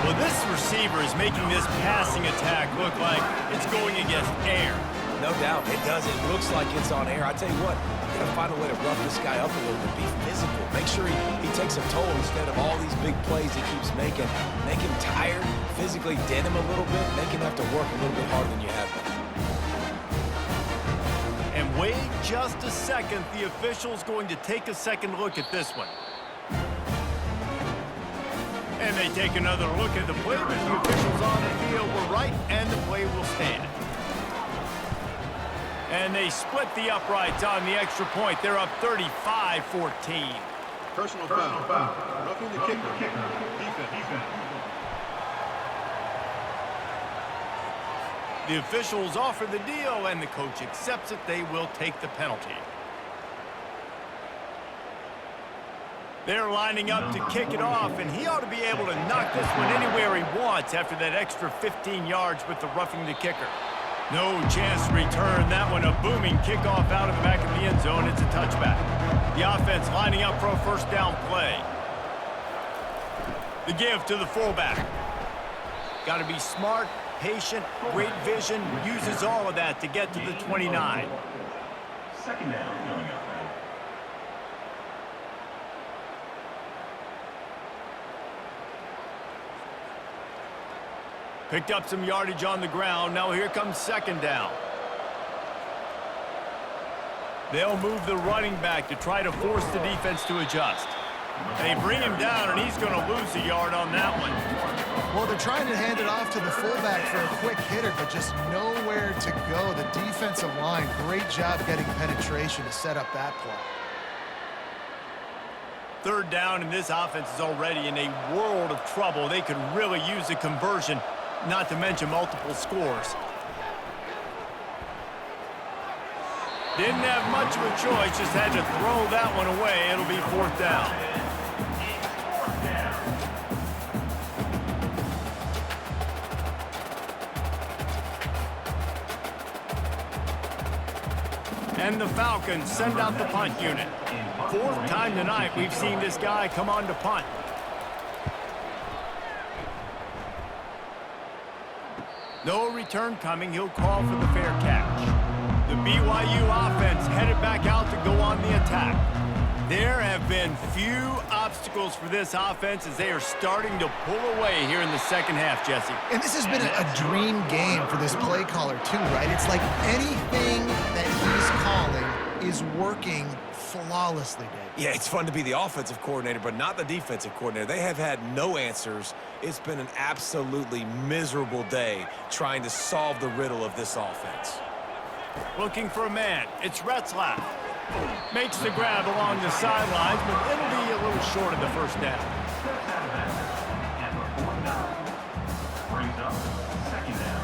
Well, this receiver is making this passing attack look like it's going against air. No doubt, it does. It looks like it's on air. I tell you what, you got to find a way to rough this guy up a little bit, be physical. Make sure he takes a toll instead of all these big plays he keeps making. Make him tired, physically dent him a little bit, make him have to work a little bit harder than you have been. And wait just a second. The official's going to take a second look at this one. And they take another look at the play, but the officials on the field were right, and the play will stand. And they split the uprights on the extra point. They're up 35-14. Personal foul. Roughing the kicker. Defense. The officials offer the deal, and the coach accepts it. They will take the penalty. They're lining up to kick it off, and he ought to be able to knock this one anywhere he wants after that extra 15 yards with the roughing the kicker. No chance to return that one. A booming kickoff out of the back of the end zone. It's a touchback. The offense lining up for a 1st down play. The give to the fullback. Got to be smart, patient, great vision. Uses all of that to get to the 29. 2nd down coming up. Picked up some yardage on the ground. Now here comes 2nd down. They'll move the running back to try to force the defense to adjust. They bring him down, and he's going to lose a yard on that one. Well, they're trying to hand it off to the fullback for a quick hitter, but just nowhere to go. The defensive line, great job getting penetration to set up that play. 3rd down, and this offense is already in a world of trouble. They could really use a conversion, not to mention multiple scores. Didn't have much of a choice, just had to throw that one away. It'll be 4th down. And the Falcons send out the punt unit. 4th time tonight we've seen this guy come on to punt. No return coming. He'll call for the fair catch. The BYU offense headed back out to go on the attack. There have been few obstacles for this offense as they are starting to pull away here in the 2nd half, Jesse. And this has been a dream game for this play caller too, right? It's like anything that he's calling is working flawlessly, Dave. Yeah, it's fun to be the offensive coordinator, but not the defensive coordinator. They have had no answers. It's been an absolutely miserable day trying to solve the riddle of this offense. Looking for a man. It's Retzlaff. Makes the grab along the sidelines, but it'll be a little short of the 1st down. Steps out of bounds. And the 4th down. Brings up 2nd down.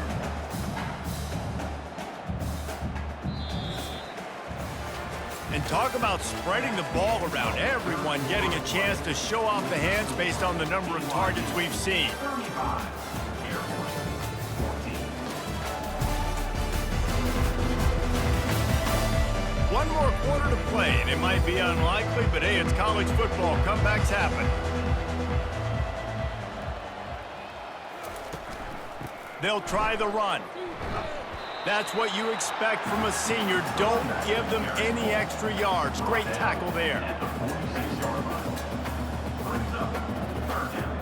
And talk about spreading the ball around. Everyone getting a chance to show off the hands based on the number of targets we've seen. 35. Air Force. 14. one more quarter to play, and it might be unlikely, but hey, it's college football. Comebacks happen. They'll try the run. That's what you expect from a senior. Don't give them any extra yards. Great tackle there. At the 46-yard line. Brings up third down.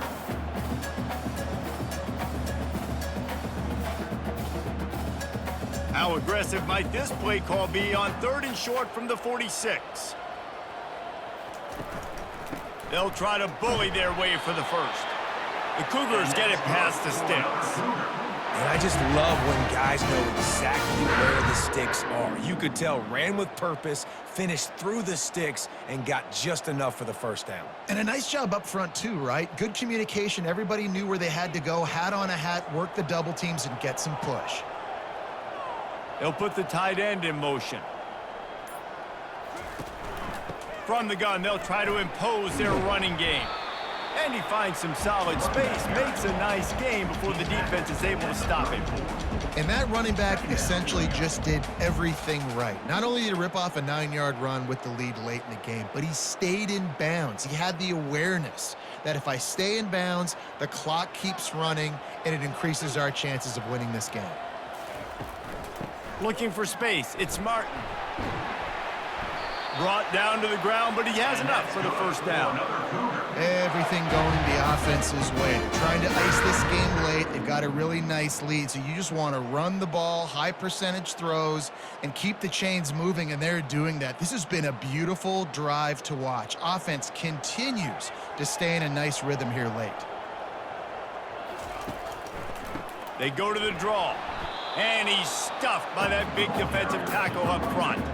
How aggressive might this play call be on 3rd and short from the 46? They'll try to bully their way for the first. The Cougars get it past the sticks. And I just love when guys know exactly where the sticks are. You could tell ran with purpose, finished through the sticks, and got just enough for the first down. And a nice job up front too, right? Good communication. Everybody knew where they had to go, hat on a hat, work the double teams, and get some push. They'll put the tight end in motion. From the gun, they'll try to impose their running game. And he finds some solid space, makes a nice game before the defense is able to stop him. And that running back essentially just did everything right. Not only did he rip off a 9-yard run with the lead late in the game, but he stayed in bounds. He had the awareness that if I stay in bounds, the clock keeps running, and it increases our chances of winning this game. Looking for space, it's Martin. Brought down to the ground, but he has enough for the first down. Everything going the offense's way. They're trying to ice this game late. They've got a really nice lead, so you just want to run the ball, high percentage throws, and keep the chains moving, and they're doing that. This has been a beautiful drive to watch. Offense continues to stay in a nice rhythm here late. They go to the draw, and he's stuffed by that big defensive tackle up front.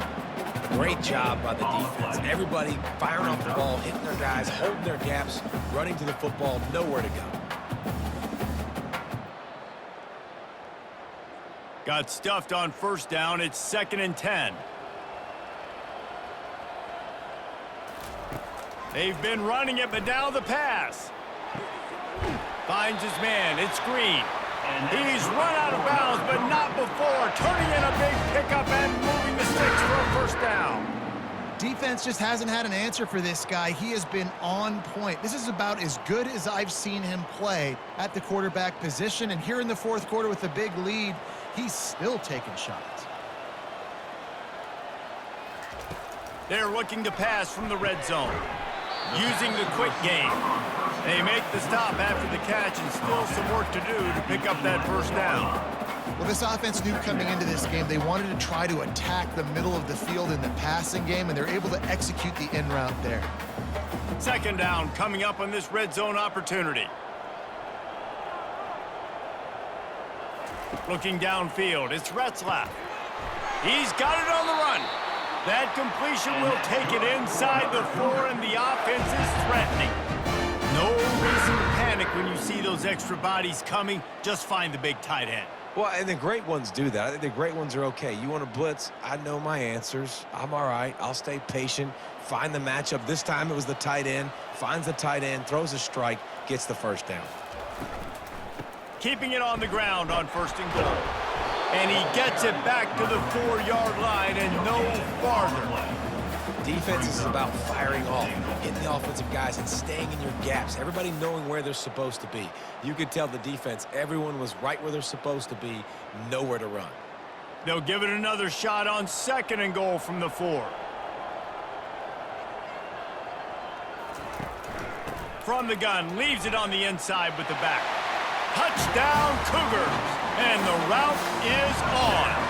Great job by the defense. Everybody firing off the ball, hitting their guys, holding their gaps, running to the football, nowhere to go. Got stuffed on first down. It's 2nd and 10. They've been running it, but now the pass. Finds his man. It's Green. He's run out of bounds, but not before. Turning in a big pickup and moving the sticks for a first down. Defense just hasn't had an answer for this guy. He has been on point. This is about as good as I've seen him play at the quarterback position. And here in the fourth quarter with a big lead, he's still taking shots. They're looking to pass from the red zone. Using the quick game. They make the stop after the catch and still some work to do to pick up that first down. Well, this offense knew coming into this game they wanted to try to attack the middle of the field in the passing game, and they're able to execute the in route there. 2nd down coming up on this red zone opportunity. Looking downfield, it's Retzlaff. He's got it on the run. That completion will take it inside the 4, and the offense is threatening. No reason to panic when you see those extra bodies coming. Just find the big tight end. Well, and the great ones do that. I think the great ones are okay. You want to blitz? I know my answers. I'm all right. I'll stay patient. Find the matchup. This time it was the tight end. Finds the tight end, throws a strike, gets the first down. Keeping it on the ground on 1st and goal. And he gets it back to the 4-yard line and no farther. Defense is about firing off, hitting the offensive guys and staying in your gaps. Everybody knowing where they're supposed to be. You could tell the defense, everyone was right where they're supposed to be, nowhere to run. They'll give it another shot on 2nd and goal from the 4. From the gun, leaves it on the inside with the back. Touchdown Cougars, and the route is on.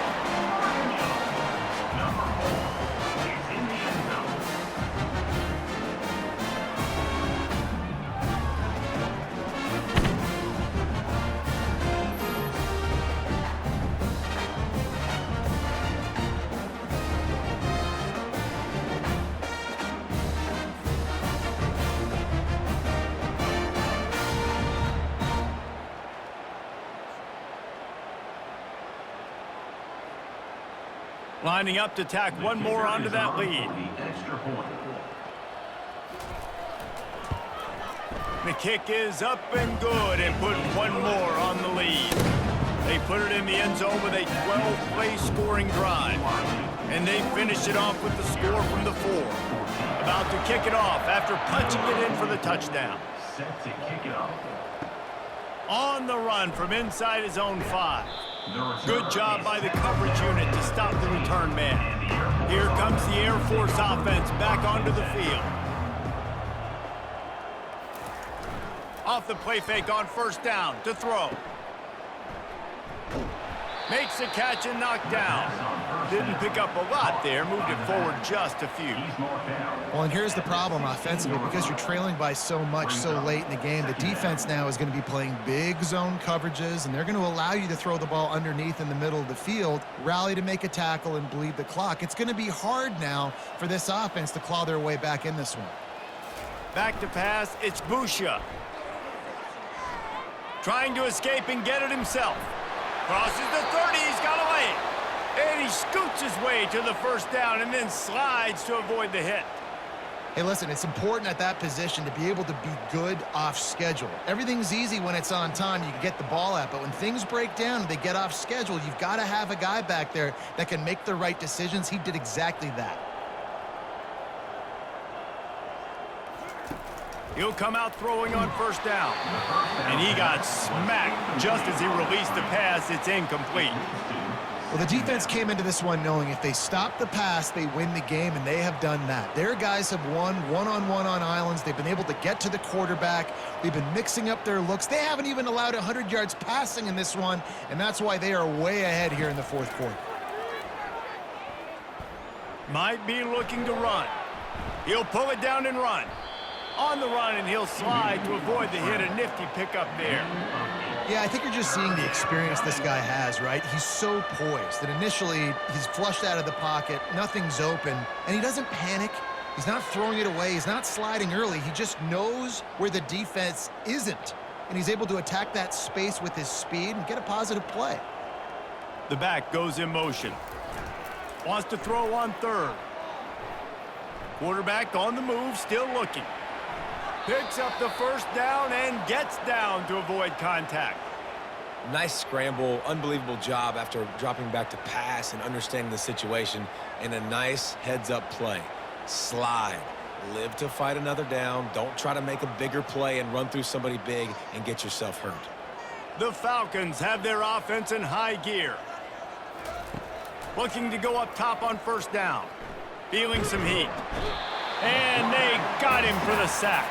Lining up to tack one more onto that lead. The kick is up and good and put one more on the lead. They put it in the end zone with a 12-play scoring drive. And they finish it off with the score from the 4. About to kick it off after punching it in for the touchdown. Set to kick it off. On the run from inside his own 5. The return Good job is by the set. coverage unit to stop the return man. Here comes the Air Force offense back onto the field. Off the play fake on first down to throw. Makes the catch and knocked down. Didn't pick up a lot there, moved it forward just a few. He's marked down. Well, and here's the problem offensively. Because you're trailing by so much so late in the game, the defense now is going to be playing big zone coverages, and they're going to allow you to throw the ball underneath in the middle of the field, rally to make a tackle, and bleed the clock. It's going to be hard now for this offense to claw their way back in this one. Back to pass, it's Busha. Trying to escape and get it himself. Crosses the 30, he's got away. And he scoots his way to the first down and then slides to avoid the hit. Hey, listen, it's important at that position to be able to be good off schedule. Everything's easy when it's on time, you can get the ball out, but when things break down and they get off schedule, you've got to have a guy back there that can make the right decisions. He did exactly that. He'll come out throwing on first down. And he got smacked just as he released the pass. It's incomplete. Well, the defense came into this one knowing if they stop the pass, they win the game, and they have done that. Their guys have won one-on-one on islands. They've been able to get to the quarterback. They've been mixing up their looks. They haven't even allowed 100 yards passing in this one, and that's why they are way ahead here in the fourth quarter. Might be looking to run. He'll pull it down and run. On the run, and he'll slide to avoid the hit. A nifty pickup there. Yeah, I think you're just seeing the experience this guy has, right? He's so poised that initially he's flushed out of the pocket, nothing's open, and he doesn't panic. He's not throwing it away. He's not sliding early. He just knows where the defense isn't, and he's able to attack that space with his speed and get a positive play. The back goes in motion. Wants to throw on third. Quarterback on the move, still looking. Picks up the first down and gets down to avoid contact. Nice scramble, unbelievable job after dropping back to pass and understanding the situation, and a nice heads-up play. Slide, live to fight another down, don't try to make a bigger play and run through somebody big and get yourself hurt. The Falcons have their offense in high gear. Looking to go up top on first down. Feeling some heat. And they got him for the sack.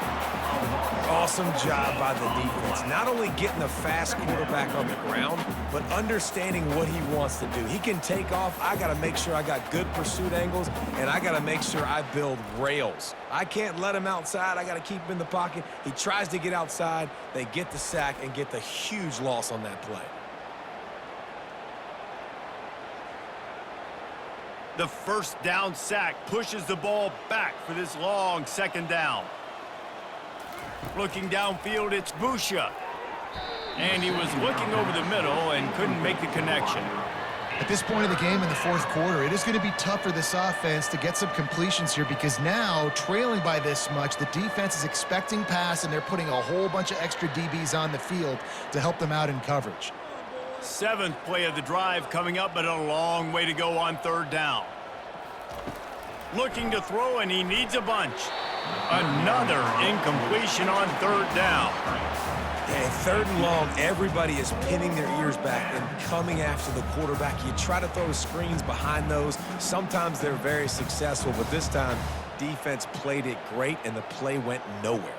Awesome job by the defense. Not only getting the fast quarterback on the ground, but understanding what he wants to do. He can take off. I got to make sure I got good pursuit angles, and I got to make sure I build rails. I can't let him outside. I got to keep him in the pocket. He tries to get outside. They get the sack and get the huge loss on that play. The first down sack pushes the ball back for this long second down. Looking downfield, it's Busha. And he was looking over the middle and couldn't make the connection. At this point of the game in the fourth quarter, it is going to be tough for this offense to get some completions here because now, trailing by this much, the defense is expecting pass, and they're putting a whole bunch of extra DBs on the field to help them out in coverage. Seventh play of the drive coming up, but a long way to go on third down. Looking to throw, and he needs a bunch. Another incompletion on third down. Yeah, third and long, everybody is pinning their ears back and coming after the quarterback. You try to throw screens behind those. Sometimes they're very successful, but this time, defense played it great, and the play went nowhere.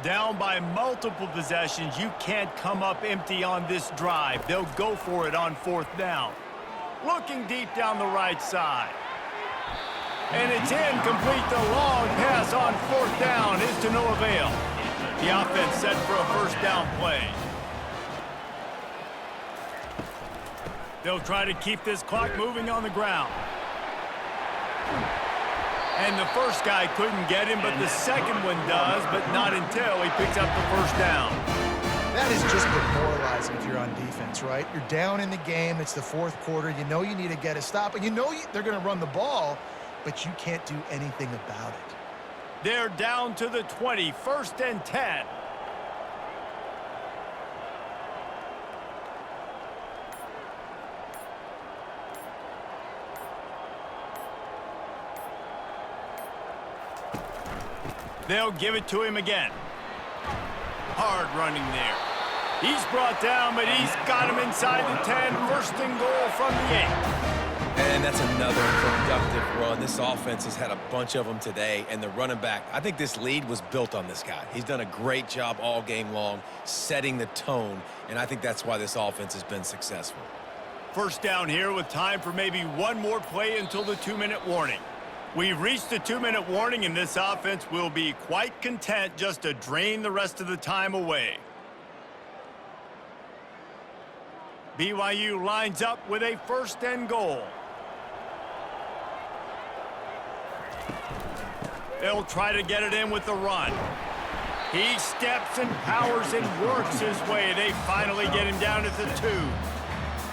Down by multiple possessions, you can't come up empty on this drive. They'll go for it on fourth down. Looking deep down the right side. And it's incomplete. The long pass on fourth down is to no avail. The offense set for a first down play. They'll try to keep this clock moving on the ground. And the first guy couldn't get him, but the second one does, but not until he picks up the first down. That is just demoralizing if you're on defense, right? You're down in the game. It's the fourth quarter. You know you need to get a stop, and you know they're going to run the ball, but you can't do anything about it. They're down to the 20, 1st and 10. They'll give it to him again. Hard running there. He's brought down, but he's got him inside the 10. First and goal from the 8. And that's another productive run. This offense has had a bunch of them today, and the running back, I think this lead was built on this guy. He's done a great job all game long, setting the tone, and I think that's why this offense has been successful. First down here with time for maybe one more play until the 2-minute warning. We've reached the 2-minute warning, and this offense will be quite content just to drain the rest of the time away. BYU lines up with a first and goal. They'll try to get it in with the run. He steps and powers and works his way. They finally get him down at the 2.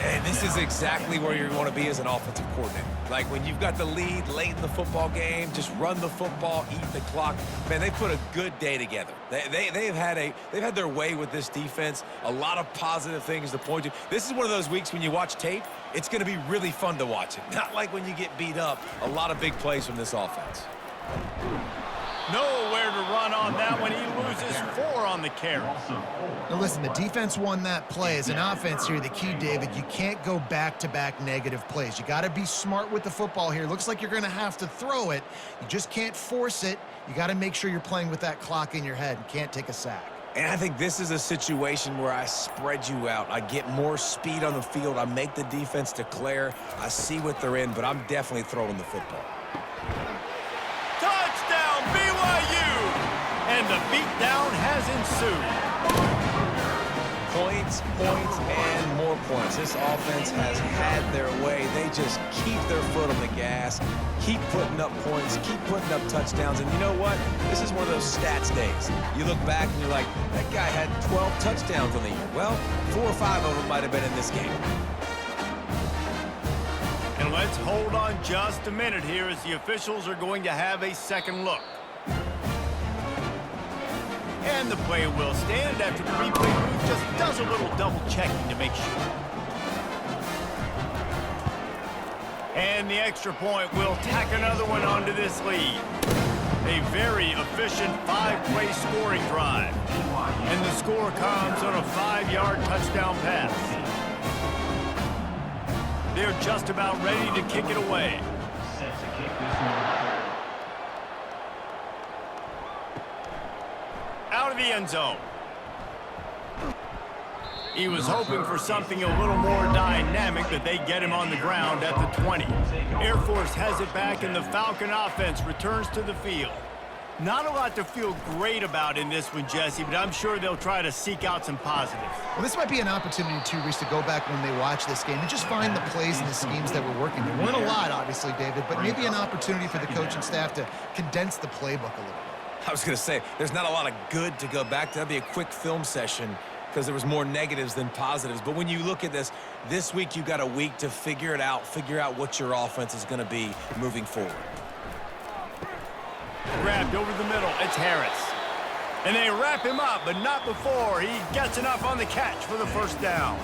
And this is exactly where you want to be as an offensive coordinator. Like when you've got the lead late in the football game, just run the football, eat the clock. Man, they put a good day together. They've had their way with this defense. A lot of positive things to point to. This is one of those weeks when you watch tape, it's going to be really fun to watch it. Not like when you get beat up. A lot of big plays from this offense. Nowhere to run on that one. He loses 4 on the carry. Now listen, the defense won that play. As an offense here, the key, David, you can't go back-to-back negative plays. You got to be smart with the football here. Looks like you're going to have to throw it. You just can't force it. You got to make sure you're playing with that clock in your head and can't take a sack. And I think this is a situation where I spread you out. I get more speed on the field. I make the defense declare. I see what they're in, but I'm definitely throwing the football. Touchdown, BYU! And the beatdown has ensued. Points, and more points. This offense has had their way. They just keep their foot on the gas, keep putting up points, keep putting up touchdowns. And you know what? This is one of those stats days. You look back and you're like, that guy had 12 touchdowns on the year. Well, 4 or 5 of them might have been in this game. And let's hold on just a minute here as the officials are going to have a second look. And the play will stand after the replay booth just does a little double checking to make sure. And the extra point will tack another one onto this lead. A very efficient 5-play scoring drive. And the score comes on a 5-yard touchdown pass. They're just about ready to kick it away. Set to kick this one. Out of the end zone. He was hoping for something a little more dynamic, but they get him on the ground at the 20. Air Force has it back, and the Falcon offense returns to the field. Not a lot to feel great about in this one, Jesse, but I'm sure they'll try to seek out some positives. Well, this might be an opportunity, too, Reese, to go back when they watch this game and just find the plays and the schemes that were working. There weren't a lot, obviously, David, but maybe an opportunity for the coaching staff to condense the playbook a little bit. I was going to say, there's not a lot of good to go back to. That'd be a quick film session because there was more negatives than positives. But when you look at this week you got a week to figure it out, figure out what your offense is going to be moving forward. Grabbed over the middle. It's Harris. And they wrap him up, but not before he gets enough on the catch for the first down.